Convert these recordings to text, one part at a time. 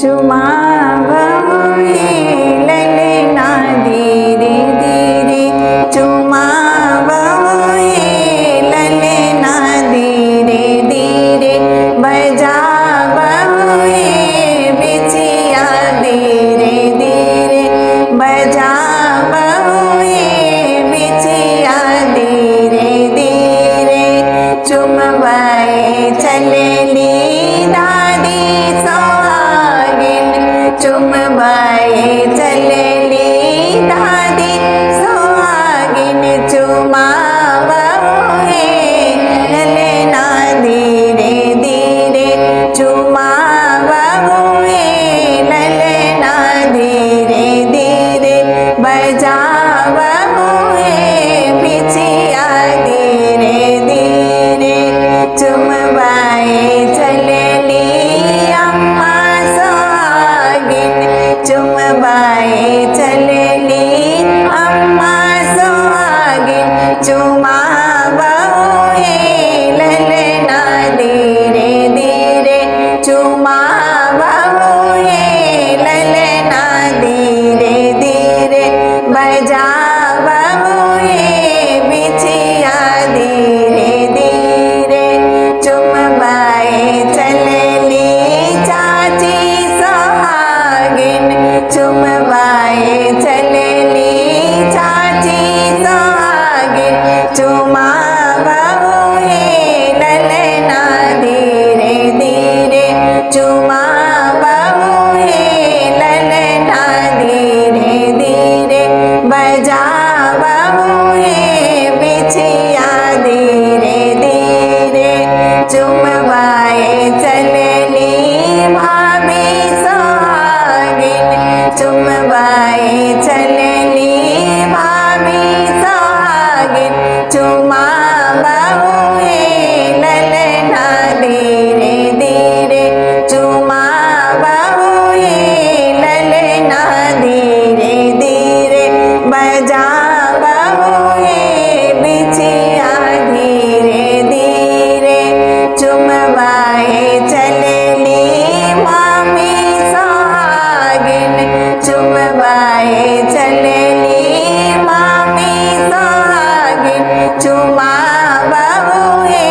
चुमावये ललना धीरे धीरे चुमावये ललना धीरे धीरे बजावये बिछिया धीरे धीरे बजावये बिछिया धीरे धीरे चुमवाए चलेली दादी चुमवाए चलेली दादी सुहागिन चुमावये ललना धीरे धीरे चुमावये ललना धीरे धीरे बजावये बिछिया धीरे धीरे चुमवाए चलेली अम्मा चुमवाए चलेली अम्मा सुहागिन चुमावये ललना धीरे धीरे चुमावये ललना धीरे धीरे बजावये बिछिया धीरे धीरे चुमवाए चलेली चाची चुमवाए चलेली चाची सुहागिन चुमावये ललना धीरे धीरे चुमावये ललना धीरे धीरे बजावये बिछिया धीरे धीरे चुमवाए चलेली भाभी चुमवाए चलेली भाभी सुहागिन चुमावये ललना धीरे धीरे चुमावये ललना धीरे धीरे बजावये बिछिया धीरे धीरे चुमवाए चलेली मामी चुमवाए चलेली मामी सुहागिन चुमावये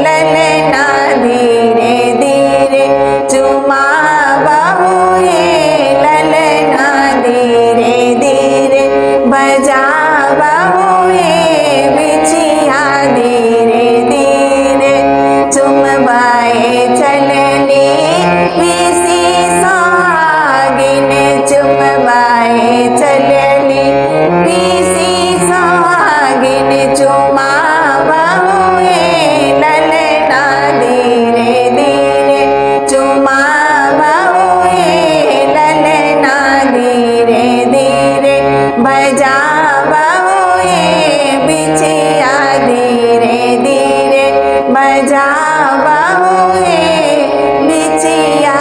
ललना धीरे धीरे चुमावये ललना धीरे धीरे बजावये बिछिया धीरे धीरे चुमवाए चलेली पीसी चुमवाए चलेली पीसी सुहागिन चुमावये ललना धीरे धीरे चुमावये ललना धीरे धीरे बजावये बिछिया धीरे धीरे बजावये बिछिया